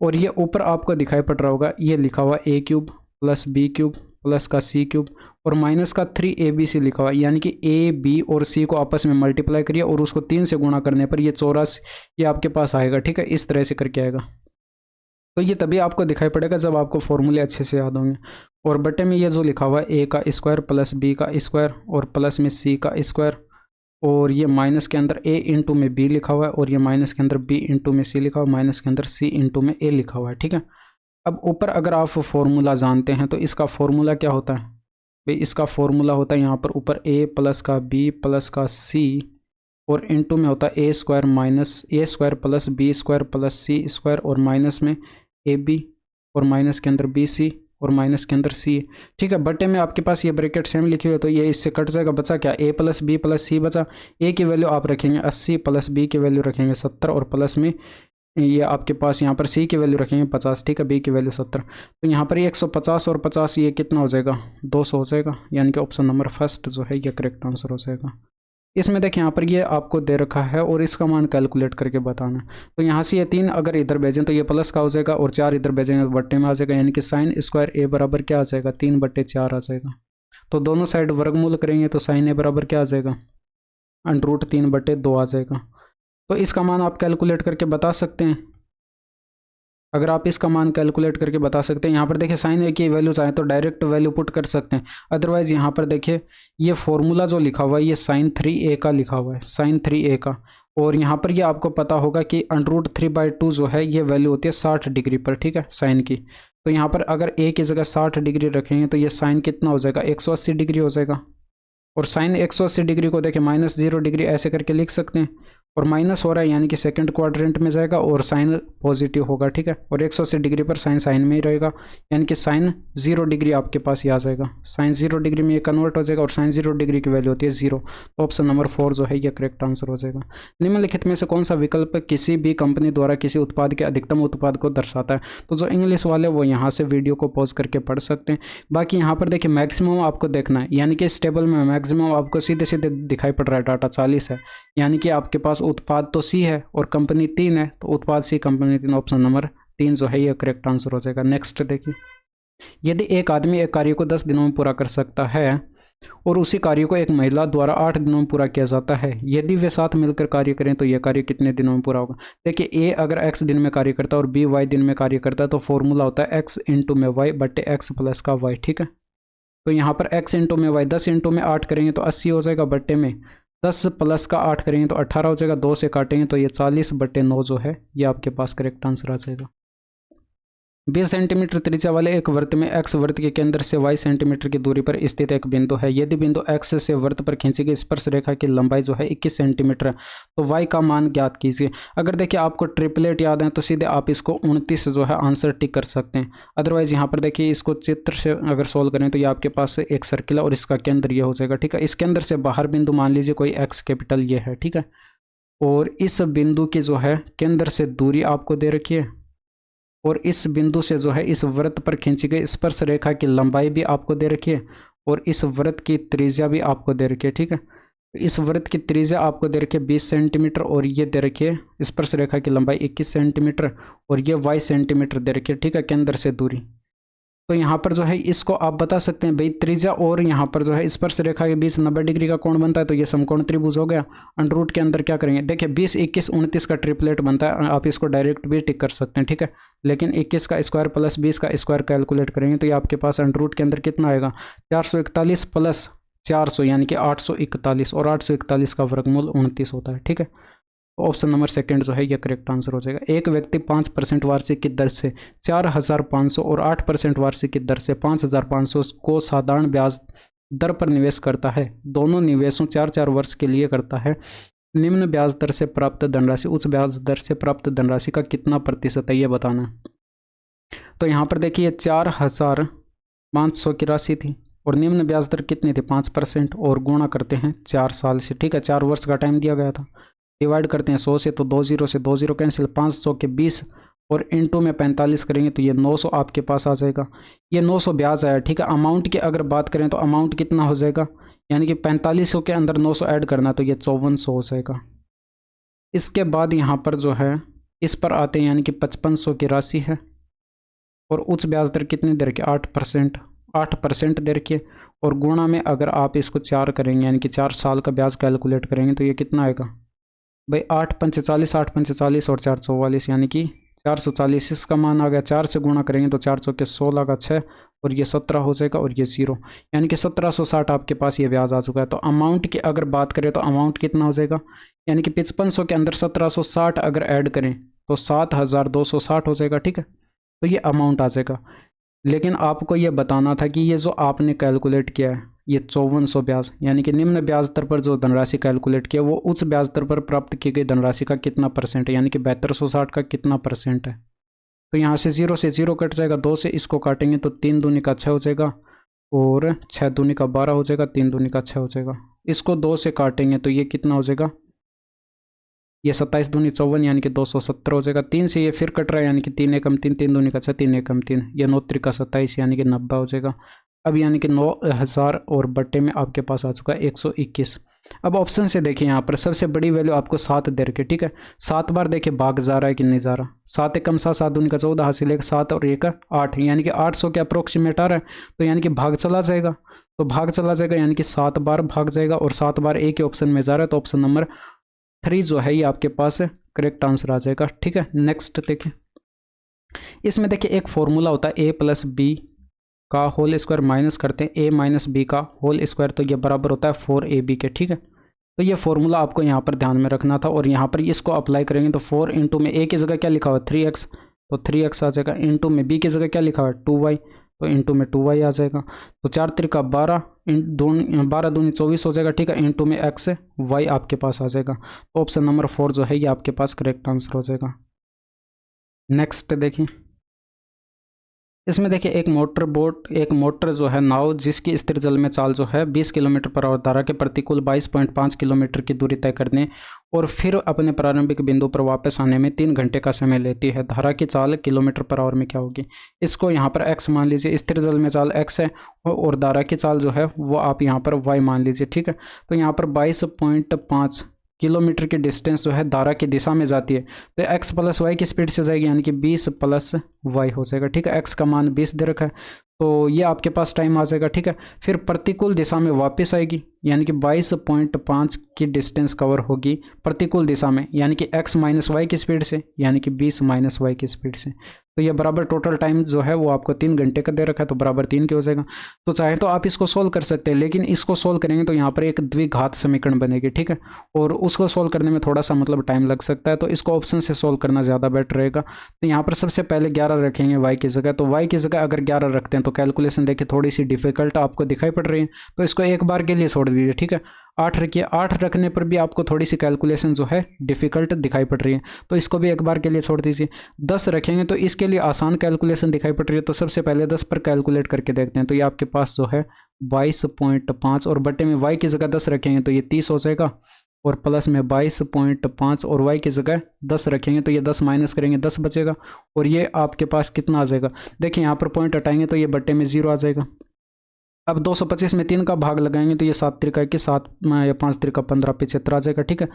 और ये ऊपर आपको दिखाई पड़ रहा होगा, ये लिखा हुआ a³ प्लस b³ प्लस का c³ और माइनस का 3abc लिखा हुआ, यानी कि a b और c को आपस में मल्टीप्लाई करिए और उसको 3 से गुणा करने पर ये 84 ये आपके पास आएगा। ठीक है, इस तरह से करके आएगा। तो ये तभी आपको दिखाई पड़ेगा जब आपको फॉर्मूले अच्छे से याद होंगे। और बटे में ये जो लिखा हुआ है a का स्क्वायर प्लस b का स्क्वायर और प्लस में c का स्क्वायर, और ये माइनस के अंदर a इंटू में b लिखा हुआ है और ये माइनस के अंदर b इंटू में c लिखा हुआ है, माइनस के अंदर c इंटू में a लिखा हुआ है। ठीक है, अब ऊपर अगर आप फॉर्मूला जानते हैं तो इसका फॉर्मूला क्या होता है भाई, इसका फॉर्मूला होता है यहाँ पर ऊपर a प्लस का b प्लस का c और इंटू में होता है a square minus a square plus b square plus c square और माइनस में ab और माइनस के अंदर bc और माइनस के अंदर c। ठीक है, बटे में आपके पास ये ब्रैकेट सेम लिखी हुई है तो ये इससे कट जाएगा, बचा क्या, a plus b plus c बचा। a की वैल्यू आप रखेंगे 80 प्लस b की वैल्यू रखेंगे 70 और प्लस में ये आपके पास यहाँ पर c की वैल्यू रखेंगे 50। ठीक है, b की वैल्यू 70, तो यहाँ पर ये 150 और 50 ये कितना हो जाएगा, 200 हो जाएगा, यानी कि ऑप्शन नंबर फर्स्ट जो है ये करेक्ट आंसर हो जाएगा। इसमें देखिए यहाँ पर ये आपको दे रखा है और इसका मान कैलकुलेट करके बताना है। तो यहाँ से ये 3 अगर इधर भेजें तो ये प्लस का हो जाएगा और 4 इधर भेजेंगे तो बट्टे में आ जाएगा, यानी कि साइन स्क्वायर ए बराबर क्या आ जाएगा 3/4 आ जाएगा। तो दोनों साइड वर्गमूल करेंगे तो साइन ए बराबर क्या आ जाएगा √3/2 आ जाएगा। तो इसका मान आप कैलकुलेट करके बता सकते हैं। अगर आप इसका मान कैलकुलेट करके बता सकते हैं, यहाँ पर देखिए साइन ए की वैल्यू चाहे तो डायरेक्ट वैल्यू पुट कर सकते हैं, अदरवाइज यहाँ पर देखिए ये फॉर्मूला जो लिखा हुआ है ये sin3a का लिखा हुआ है, sin3a का। और यहाँ पर ये आपको पता होगा कि √3/2 जो है ये वैल्यू होती है 60 डिग्री पर, ठीक है, साइन की। तो यहाँ पर अगर a की जगह 60 डिग्री रखेंगे तो ये साइन कितना हो जाएगा 180 डिग्री हो जाएगा। और साइन 180 डिग्री को देखिए -0 डिग्री ऐसे करके लिख सकते हैं, और माइनस हो रहा है यानी कि सेकंड क्वाड्रेंट में जाएगा और साइन पॉजिटिव होगा, ठीक है। और 180 डिग्री पर साइन साइन में ही रहेगा, यानी कि साइन 0 डिग्री आपके पास ये आ जाएगा, साइन 0 डिग्री में ये कन्वर्ट हो जाएगा और साइन 0 डिग्री की वैल्यू होती है 0। तो ऑप्शन नंबर 4 जो है ये करेक्ट आंसर हो जाएगा। निम्नलिखित में से कौन सा विकल्प किसी भी कंपनी द्वारा किसी उत्पाद के अधिकतम उत्पाद को दर्शाता है? तो जो इंग्लिश वाले वो यहाँ से वीडियो को पॉज करके पढ़ सकते हैं। बाकी यहाँ पर देखिए मैक्सिमम आपको देखना है, यानी कि इस टेबल में मैक्सिमम आपको सीधे सीधे दिखाई पड़ रहा है, डाटा 40 है, यानी कि आपके पास उत्पाद तो सी है और कंपनी 3 है, तो उत्पाद सी कंपनी 3, ऑप्शन नंबर 3 जो है ये करेक्ट आंसर हो जाएगा। नेक्स्ट देखिए, यदि एक आदमी एक कार्य को 10 दिनों में पूरा कर सकता है और उसी कार्य को एक महिला द्वारा 8 दिनों में पूरा किया जाता है, यदि वे साथ मिलकर कार्य करें तो यह कार्य कितने दिनों में पूरा होगा? देखिए ए अगर x दिन में कार्य करता है और बी y दिन में कार्य करता है तो फॉर्मूला होता है x इंटू में y बटे x प्लस का y, ठीक है। तो यहाँ पर x इंटू में y 10 इंटू में 8 करेंगे तो 80 हो जाएगा, बट्टे में 10 प्लस का 8 करेंगे तो 18 हो जाएगा, 2 से काटेंगे तो ये 40/9 जो है ये आपके पास करेक्ट आंसर आ जाएगा। 20 सेंटीमीटर त्रिज्या वाले एक वृत्त में x वृत्त के केंद्र से y सेंटीमीटर की दूरी पर स्थित एक बिंदु है। यदि बिंदु x से वृत्त पर खींची गई स्पर्श रेखा की लंबाई जो है 21 सेंटीमीटर है तो y का मान ज्ञात कीजिए। अगर देखिए आपको ट्रिपलेट याद है तो सीधे आप इसको 29 जो है आंसर टिक कर सकते हैं। अदरवाइज यहाँ पर देखिए इसको चित्र से अगर सोल्व करें तो ये आपके पास एक सर्किल है और इसका केंद्र ये हो जाएगा, ठीक है। इस केंद्र से बाहर बिंदु मान लीजिए कोई x कैपिटल ये है, ठीक है। और इस बिंदु की जो है केंद्र से दूरी आपको दे रखी है और इस बिंदु से जो है इस वृत्त पर खींची गई स्पर्श रेखा की लंबाई भी आपको दे रखी है और इस वृत्त की त्रिज्या भी आपको दे रखी है, ठीक है। इस वृत्त की त्रिज्या आपको दे रखी है 20 सेंटीमीटर और ये दे रखी है स्पर्श रेखा की लंबाई 21 सेंटीमीटर और ये y सेंटीमीटर दे रखी है, ठीक है, केंद्र से दूरी। तो यहाँ पर जो है इसको आप बता सकते हैं भाई त्रिज्या और यहाँ पर जो है स्पर्श रेखा के बीच 90 डिग्री का कोण बनता है, तो ये समकोण त्रिभुज हो गया। अंडर रूट के अंदर क्या करेंगे, देखिए 20, 21, 29 का ट्रिपलेट बनता है, आप इसको डायरेक्ट भी टिक कर सकते हैं, ठीक है। लेकिन 21 का स्क्वायर प्लस 20 का स्क्वायर कैलकुलेट करेंगे तो ये आपके पास अंडर रूट के अंदर कितना आएगा 441 प्लस 400 यानी कि 841 और 841 का वर्गमूल 29 होता है, ठीक है। ऑप्शन नंबर सेकंड जो है ये करेक्ट आंसर हो जाएगा। एक व्यक्ति 5% वार्षिक की दर से 4,500 और 8% वार्षिक की दर से 5,500 को साधारण ब्याज दर पर निवेश करता है। दोनों निवेशों 4-4 वर्ष के लिए करता है। निम्न ब्याज दर से प्राप्त धनराशि उच्च ब्याज दर से प्राप्त धनराशि का कितना प्रतिशत है ये बताना है। तो यहाँ पर देखिए 4,500 की राशि थी और निम्न ब्याज दर कितनी थी 5% और गुणा करते हैं 4 साल से, ठीक है। 4 वर्ष का टाइम दिया गया था, डिवाइड करते हैं 100 से तो 2 0 से 2 0 कैंसिल, 500 के 20 और इनटू में 45 करेंगे तो ये 900 आपके पास आ जाएगा। ये 900 ब्याज आया, ठीक है। अमाउंट की अगर बात करें तो अमाउंट कितना हो जाएगा, यानी कि 4500 के अंदर 900 ऐड करना तो ये 5400 हो जाएगा। इसके बाद यहाँ पर जो है इस पर आते हैं, यानी कि 5500 की राशि है और उच्च ब्याज दर कितनी दे रखी 8% दे रखी है और गुणा में अगर आप इसको 4 करेंगे यानी कि 4 साल का ब्याज कैलकुलेट करेंगे तो ये कितना आएगा भाई 8×45 8×45 और 444 यानी कि 440 इसका मान आ गया। 4 से गुणा करेंगे तो 4 के 16 का 6 और ये 17 हो जाएगा और ये 0 यानी कि 1760 आपके पास ये ब्याज आ चुका है। तो अमाउंट की अगर बात करें तो अमाउंट कितना हो जाएगा, यानी कि 5500 के अंदर 1760 अगर ऐड करें तो 7260 हो जाएगा, ठीक है। तो ये अमाउंट आ जाएगा। लेकिन आपको ये बताना था कि ये जो आपने कैलकुलेट किया है ये 5400 ब्याज यानी कि निम्न ब्याज दर पर जो धनराशि कैलकुलेट किया वो उच्च ब्याज दर पर प्राप्त की गई धनराशि का कितना परसेंट है, यानी कि 7260 का कितना परसेंट है। तो यहाँ से 0 से 0 कट जाएगा, 2 से इसको काटेंगे तो 3 दूनी का 6 हो जाएगा और 6 दूनी का 12 हो जाएगा, 3 दूनी का 6 हो जाएगा। इसको 2 से काटेंगे तो ये कितना हो जाएगा, ये 27 दूनी 54 यानी कि 270 हो जाएगा। 3 से ये फिर कट रहा है यानी कि 3 एकम 3, 3 दूनी का 6, 3 एकम 3, ये 9 त्रिका 27 यानी कि 90 हो जाएगा। अब यानी कि 9000 और बट्टे में आपके पास आ चुका है 121। अब ऑप्शन से देखिए यहाँ पर सबसे बड़ी वैल्यू आपको 7 दे रखी है, ठीक है। 7 बार देखिए भाग जा रहा है कि नहीं जा रहा। 7 एकम 7, 7 दूनी का 14 हासिल है 7 और 1 8, यानी कि 800 के अप्रोक्सीमेट आ रहा है, तो यानी कि भाग चला जाएगा। तो भाग चला जाएगा यानी कि 7 बार भाग जाएगा और 7 बार एक ही ऑप्शन में जा रहा है, तो ऑप्शन नंबर 3 जो है ये आपके पास करेक्ट आंसर आ जाएगा, ठीक है। नेक्स्ट देखिए, इसमें देखिए एक फॉर्मूला होता है a प्लस बी का होल स्क्वायर माइनस करते हैं a माइनस बी का होल स्क्वायर, तो ये बराबर होता है 4ab के, ठीक है। तो ये फॉर्मूला आपको यहाँ पर ध्यान में रखना था और यहाँ पर इसको अप्लाई करेंगे तो 4 इंटू में a की जगह क्या लिखा हुआ है 3x, तो 3x आ जाएगा। इंटू में b की जगह क्या लिखा हुआ है 2y, तो इंटू में 2y आ जाएगा। तो 4 त्रिका 12, 12 दूनी 24 हो जाएगा, ठीक है। इंटू में x y आपके पास आ जाएगा। तो ऑप्शन नंबर 4 जो है ये आपके पास करेक्ट आंसर हो जाएगा। नेक्स्ट देखिए, इसमें देखिए एक मोटर बोट, एक मोटर जो है नाव जिसकी स्थिर जल में चाल जो है 20 किलोमीटर पर आवर धारा के प्रतिकूल 22.5 किलोमीटर की दूरी तय करने और फिर अपने प्रारंभिक बिंदु पर वापस आने में 3 घंटे का समय लेती है। धारा की चाल किलोमीटर पर आवर में क्या होगी? इसको यहाँ पर x मान लीजिए, स्थिर जल में चाल x है और धारा की चाल जो है वो आप यहाँ पर y मान लीजिए, ठीक है। तो यहाँ पर 22.5 किलोमीटर की डिस्टेंस जो है धारा की दिशा में जाती है, तो x प्लस वाई की स्पीड से जाएगी, यानी कि 20 प्लस वाई हो जाएगा, ठीक है। x का मान 20 दे रखा है, तो ये आपके पास टाइम आ जाएगा, ठीक है। फिर प्रतिकूल दिशा में वापस आएगी, यानी कि 22.5 की डिस्टेंस कवर होगी प्रतिकूल दिशा में, यानी कि x माइनस वाई की स्पीड से, यानी कि 20 माइनस वाई की स्पीड से। तो ये बराबर टोटल टाइम जो है वो आपको 3 घंटे का दे रखा है, तो बराबर 3 के हो जाएगा। तो चाहे तो आप इसको सोल्व कर सकते हैं, लेकिन इसको सोल्व करेंगे तो यहाँ पर एक द्विघात समीकरण बनेगी, ठीक है, और उसको सोल्व करने में थोड़ा सा मतलब टाइम लग सकता है, तो इसको ऑप्शन से सोल्व करना ज़्यादा बेटर रहेगा। तो यहाँ पर सबसे पहले 11 रखेंगे वाई की जगह, तो वाई की जगह अगर 11 रखते हैं तो कैलकुलेशन देखिए थोड़ी सी डिफिकल्ट आपको दिखाई पड़ रही है, तो इसको एक बार के लिए छोड़ दीजिए, ठीक है। 8 रखिए, 8 रखने पर भी आपको थोड़ी सी कैलकुलेशन जो है डिफिकल्ट दिखाई पड़ रही है, तो इसको भी एक बार के लिए छोड़ दीजिए। 10 रखेंगे तो इसके लिए आसान कैलकुलेशन दिखाई पड़ रही है, तो सबसे पहले 10 पर कैलकुलेट करके देखते हैं। तो ये आपके पास जो है 22.5 और बटे में y की जगह 10 रखेंगे तो ये 30 हो जाएगा, और प्लस में 22.5 और y की जगह 10 रखेंगे तो ये 10 माइनस करेंगे 10 बचेगा, और ये आपके पास कितना आ जाएगा? देखिए यहाँ पर पॉइंट हटाएंगे तो ये बटे में 0 आ जाएगा। अब 225 में 3 का भाग लगाएंगे तो ये 7 त्रिका 21, 7 या 5 त्रिका 15, 75 आ जाएगा, ठीक है।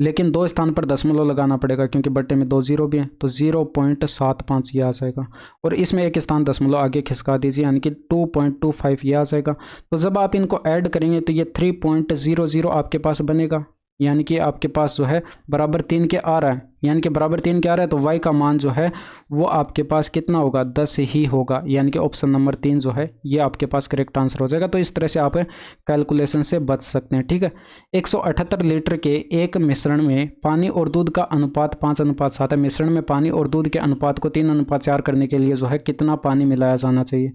लेकिन 2 स्थान पर दशमलव लगाना पड़ेगा क्योंकि बट्टे में 2 जीरो भी है, तो 0.75 ये आ जाएगा, और इसमें एक स्थान दशमलव आगे खिसका दीजिए, यानी कि 2.25 ये आ जाएगा। तो जब आप इनको ऐड करेंगे तो ये 3.00 आपके पास बनेगा, यानी कि आपके पास जो है बराबर 3 के आ रहा है, यानी कि बराबर 3 के आ रहा है, तो y का मान जो है वो आपके पास कितना होगा? 10 ही होगा, यानी कि ऑप्शन नंबर 3 जो है ये आपके पास करेक्ट आंसर हो जाएगा। तो इस तरह से आप कैलकुलेशन से बच सकते हैं, ठीक है। 178 लीटर के एक मिश्रण में पानी और दूध का अनुपात 5:7 है। मिश्रण में पानी और दूध के अनुपात को 3:4 करने के लिए जो है कितना पानी मिलाया जाना चाहिए?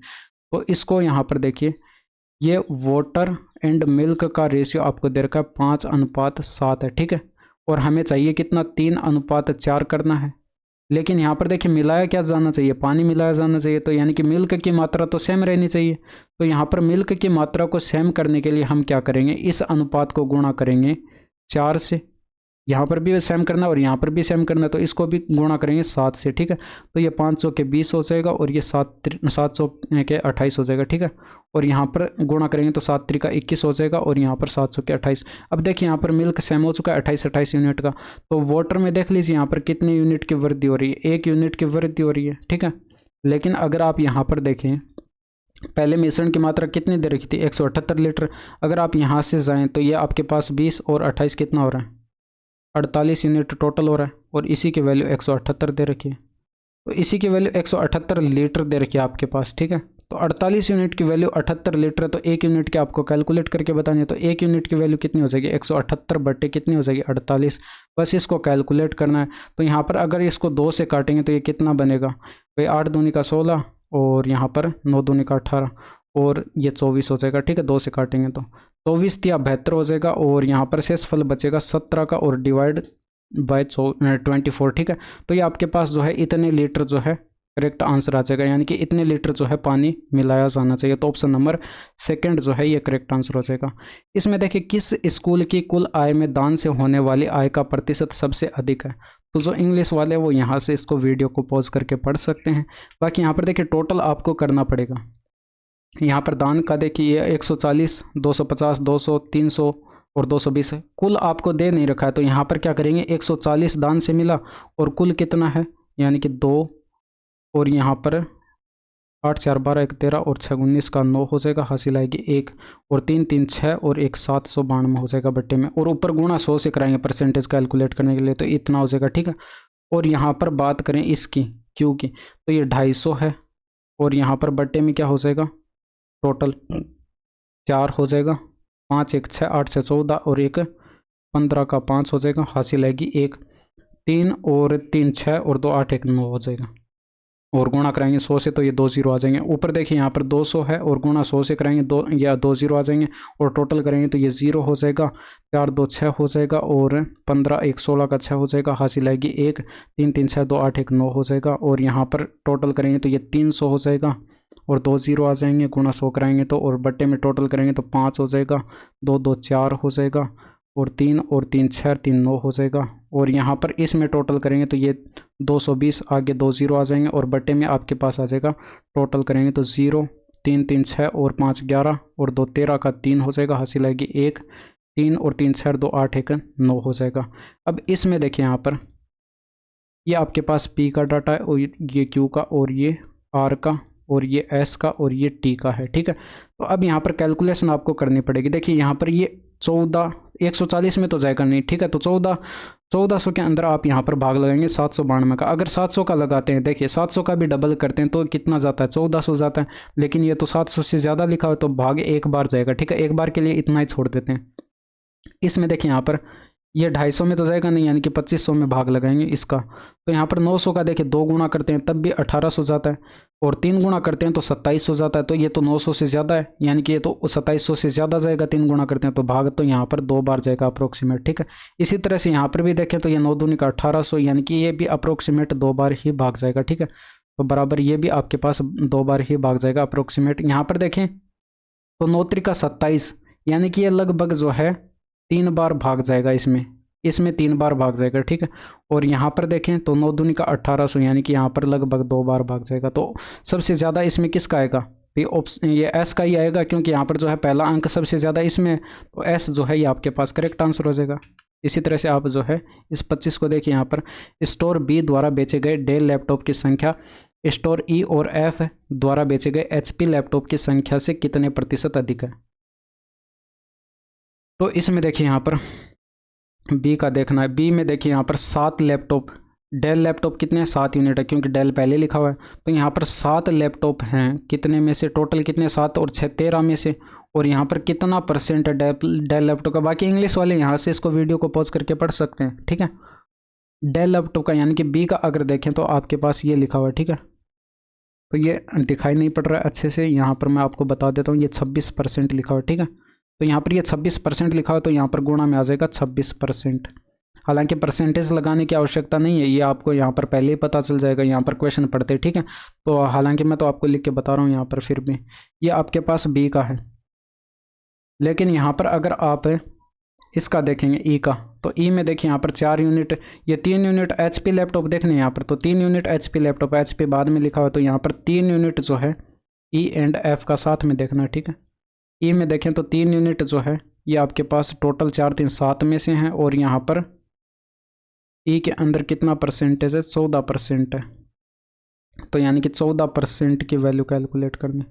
तो इसको यहाँ पर देखिए, ये वाटर एंड मिल्क का रेशियो आपको दे रखा है 5:7 है, ठीक है, और हमें चाहिए कितना? 3:4 करना है। लेकिन यहाँ पर देखिए मिलाया क्या जाना चाहिए? पानी मिलाया जाना चाहिए, तो यानी कि मिल्क की मात्रा तो सेम रहनी चाहिए। तो यहाँ पर मिल्क की मात्रा को सेम करने के लिए हम क्या करेंगे? इस अनुपात को गुणा करेंगे 4 से, यहाँ पर भी सेम करना और यहाँ पर भी सेम करना, तो इसको भी गुणा करेंगे 7 से, ठीक है। तो ये 500 के 20 हो जाएगा और ये 700 के 28 हो जाएगा, ठीक है। और यहाँ पर गुणा करेंगे तो 7 त्रिका 21 हो जाएगा और यहाँ पर 700 के 28। अब देखिए यहाँ पर मिल्क सेम हो चुका है 28 यूनिट का, तो वाटर में देख लीजिए यहाँ पर कितने यूनिट की वृद्धि हो रही है? 1 यूनिट की वृद्धि हो रही है, ठीक है। लेकिन अगर आप यहाँ पर देखें, पहले मिश्रण की मात्रा कितनी दे रखी थी? 178 लीटर। अगर आप यहाँ से जाएँ तो ये आपके पास 20 और 28 कितना हो रहा है? 48 यूनिट टोटल हो रहा है, और इसी की वैल्यू 178 दे रखी है। तो इसी की वैल्यू 178 लीटर दे रखी है आपके पास, ठीक है। तो 48 यूनिट की वैल्यू 78 लीटर है, तो 1 यूनिट की आपको कैलकुलेट करके बतानी है। तो 1 यूनिट की वैल्यू कितनी हो जाएगी? 178 बटे कितनी हो जाएगी? 48। बस इसको कैलकुलेट करना है। तो यहाँ पर अगर इसको 2 से काटेंगे तो ये कितना बनेगा भाई? 8 दूनी का 16 और यहाँ पर 9 दूनी का 18 और ये 24 हो जाएगा, ठीक है। 2 से काटेंगे तो 24 या 72 हो जाएगा, और यहाँ पर शेष फल बचेगा 17 का और डिवाइड बाय 24, ठीक है। तो ये आपके पास जो है इतने लीटर जो है करेक्ट आंसर आ जाएगा, यानी कि इतने लीटर जो है पानी मिलाया जाना चाहिए। तो ऑप्शन नंबर 2 जो है ये करेक्ट आंसर हो जाएगा। इसमें देखिए किस स्कूल की कुल आय में दान से होने वाली आय का प्रतिशत सबसे अधिक है? तो जो इंग्लिश वाले वो यहाँ से इसको वीडियो को पॉज करके पढ़ सकते हैं। बाकी यहाँ पर देखिए टोटल आपको करना पड़ेगा, यहाँ पर दान का देखिए 140, 250, 200, 300 और 220 है। कुल आपको दे नहीं रखा है, तो यहाँ पर क्या करेंगे, 140 दान से मिला और कुल कितना है, यानी कि 2, और यहाँ पर 8 4 12 1 13 और 6 19 का 9 हो जाएगा, हासिल आएगी 1, और 3 3 6 और 1 792 हो जाएगा बट्टे में, और ऊपर गुणा 100 से कराएंगे परसेंटेज कैलकुलेट करने के लिए, तो इतना हो जाएगा, ठीक है। और यहाँ पर बात करें इसकी क्यू की, तो ये 250 है, और यहाँ पर बट्टे में क्या हो जाएगा, टोटल 4 हो जाएगा, 5 1 6 8 6 14 और 1 15 का 5 हो जाएगा, हासिल आएगी 1, 3 और 3 6 और 2 8 1 9 हो जाएगा, और गुणा कराएंगे 100 से तो ये 2 0 आ जाएंगे। ऊपर देखिए यहाँ पर 200 है और गुणा 100 से कराएंगे 2 या 2 0 आ जाएंगे, और टोटल करेंगे तो ये 0 हो जाएगा, 4 2 6 हो जाएगा, और 15 1 16 का 6 हो जाएगा, हासिल आएगी 1, 3 3 6 2 8 1 9 हो जाएगा, और यहाँ पर टोटल करेंगे तो ये 300 हो जाएगा, और 2 0 आ जाएंगे, गुणा 100 कराएंगे तो, और बट्टे में टोटल करेंगे तो 5 हो जाएगा, 2 2 4 हो जाएगा, और 3 और 3 6 3 9 हो जाएगा, और यहाँ पर इसमें टोटल करेंगे तो ये 220, आगे 2 0 आ जाएंगे, और बट्टे में आपके पास आ जाएगा, टोटल करेंगे तो 0 3 3 6 और 5 11 और 2 13 का 3 हो जाएगा, हासिल आएगी 1, 3 और 3 6 2 8 1 9 हो जाएगा। अब इसमें देखिए यहाँ पर ये आपके पास P का डाटा है, और ये Q का, और ये R का, और ये S का, और ये T का है, ठीक है। तो अब यहाँ पर कैलकुलेशन आपको करनी पड़ेगी। देखिए यहाँ पर ये 14 140 में तो जाएगा नहीं, ठीक है, तो 1400 के अंदर आप यहाँ पर भाग लगाएंगे 792 का। अगर 700 का लगाते हैं, देखिए 700 का भी डबल करते हैं तो कितना जाता है, 1400 जाता है, लेकिन ये तो 700 से ज़्यादा लिखा हो तो भाग एक बार जाएगा, ठीक है, एक बार के लिए इतना ही छोड़ देते हैं। इसमें देखिए यहाँ पर ये 250 में तो जाएगा नहीं, यानी कि 2500 में भाग लगाएंगे इसका, तो यहाँ पर 900 का देखिए 2 गुणा करते हैं तब भी 1800 जाता है, और 3 गुणा करते हैं तो 2700 जाता है, तो ये तो 900 से ज़्यादा है, यानी कि ये तो 2700 से ज़्यादा जाएगा, 3 गुणा करते हैं तो भाग तो यहाँ पर 2 बार जाएगा अप्रोक्सीमेट, ठीक है। इसी तरह से यहाँ पर भी देखें तो ये 9 दूनी का 1800, यानी कि ये भी अप्रोक्सीमेट 2 बार ही भाग जाएगा, ठीक है, तो बराबर ये भी आपके पास 2 बार ही भाग जाएगा अप्रोक्सीमेट। यहाँ पर देखें तो 9 त्रिका 27, यानी कि ये लगभग जो है 3 बार भाग जाएगा, इसमें 3 बार भाग जाएगा, ठीक है। और यहाँ पर देखें तो 9 दूनी का 1800, यानी कि यहाँ पर लगभग 2 बार भाग जाएगा। तो सबसे ज़्यादा इसमें किसका आएगा, ये एस का ही आएगा, क्योंकि यहाँ पर जो है पहला अंक सबसे ज़्यादा इसमें, तो एस जो है ये आपके पास करेक्ट आंसर हो जाएगा। इसी तरह से आप जो है इस 25 को देखिए, यहाँ पर स्टोर बी द्वारा बेचे गए डेल लैपटॉप की संख्या स्टोर ई और एफ द्वारा बेचे गए HP लैपटॉप की संख्या से कितने प्रतिशत अधिक है। तो इसमें देखिए यहाँ पर बी का देखना है। बी में देखिए यहाँ पर 7 लैपटॉप, डेल लैपटॉप कितने हैं, 7 यूनिट है, क्योंकि डेल पहले लिखा हुआ है, तो यहाँ पर 7 लैपटॉप हैं, कितने में से, टोटल कितने, 7 और 6 13 में से, और यहाँ पर कितना परसेंट है डेल लैपटॉप का। बाकी इंग्लिश वाले यहाँ से इसको वीडियो को पॉज करके पढ़ सकते हैं, ठीक है। डेल लैपटॉप का यानी कि बी का अगर देखें तो आपके पास ये लिखा हुआ है, ठीक है, तो ये दिखाई नहीं पड़ रहा है अच्छे से, यहाँ पर मैं आपको बता देता हूँ, ये 26% लिखा हुआ है, ठीक है। तो यहाँ पर ये 26% लिखा हुआ है, तो यहाँ पर गुणा में आ जाएगा 26%। हालांकि परसेंटेज लगाने की आवश्यकता नहीं है, ये आपको यहाँ पर पहले ही पता चल जाएगा, यहाँ पर क्वेश्चन पढ़ते, ठीक है। तो हालांकि मैं तो आपको लिख के बता रहा हूँ यहाँ पर, फिर भी ये आपके पास बी का है। लेकिन यहाँ पर अगर आप इसका देखेंगे ई का, तो ई में देखिए यहाँ पर 4 यूनिट, ये 3 यूनिट HP लैपटॉप देखने यहाँ पर, तो 3 यूनिट HP लैपटॉप, HP बाद में लिखा हुआ, तो यहाँ पर 3 यूनिट जो है E एंड F का साथ में देखना, ठीक है। ई में देखें तो 3 यूनिट जो है ये आपके पास टोटल 4 3 7 में से हैं, और यहाँ पर ई के अंदर कितना परसेंटेज है, 14% है, तो यानी कि 14% की वैल्यू कैलकुलेट करनी,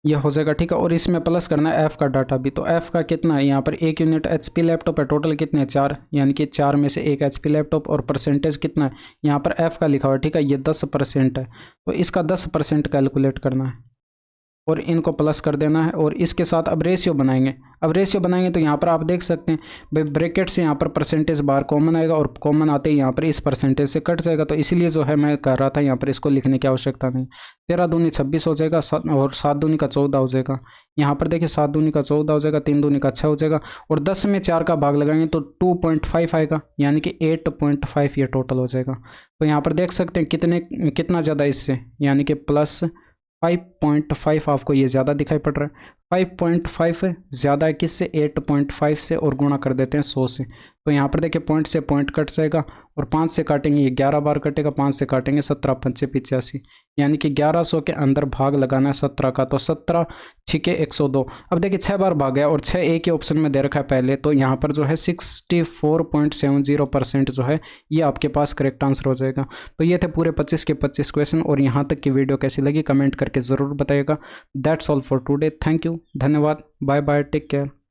यह हो जाएगा, ठीक है। और इसमें प्लस करना है एफ़ का डाटा भी, तो एफ़ का कितना है, यहाँ पर 1 यूनिट HP लैपटॉप है, टोटल कितने हैं 4, यानी कि 4 में से 1 HP लैपटॉप, और परसेंटेज कितना है, यहाँ पर एफ़ का लिखा हुआ है, ठीक है, ये 10% है, तो इसका 10% कैलकुलेट करना है, और इनको प्लस कर देना है, और इसके साथ अब रेशियो बनाएंगे। अब रेशियो बनाएंगे तो यहाँ पर आप देख सकते हैं भाई ब्रैकेट से यहाँ पर परसेंटेज बार कॉमन आएगा, और कॉमन आते ही यहाँ पर इस परसेंटेज से कट जाएगा, तो इसीलिए जो है मैं कह रहा था यहाँ पर इसको लिखने की आवश्यकता नहीं। 13 दूनी 26 हो जाएगा, और 7 दूनी का 14 हो जाएगा। यहाँ पर देखिए 7 दूनी का 14 हो जाएगा, 3 दूनी का 6 हो जाएगा, और 10 में 4 का भाग लगाएंगे तो 2.5 आएगा, यानी कि 8.5 ये टोटल हो जाएगा। तो यहाँ पर देख सकते हैं कितना ज़्यादा इससे, यानी कि प्लस 5.5 आपको ये ज़्यादा दिखाई पड़ रहा है। 5.5 ज़्यादा है किससे, 8.5 से, और गुणा कर देते हैं 100 से। तो यहाँ पर देखिए पॉइंट से पॉइंट कट जाएगा और 5 से काटेंगे ये 11 बार कटेगा, 5 से काटेंगे 17 पंचे 85, यानी कि 1100 के अंदर भाग लगाना है 17 का। तो 17 छिके 102। अब देखिए 6 बार भाग गया और 6 एक ही ऑप्शन में दे रखा है पहले, तो यहाँ पर जो है 64.70% जो है ये आपके पास करेक्ट आंसर हो जाएगा। तो ये थे पूरे 25 के 25 क्वेश्चन, और यहाँ तक की वीडियो कैसी लगी कमेंट करके ज़रूर बताइएगा। That's all for today. Thank you, धन्यवाद, बाय बाय, टेक केयर।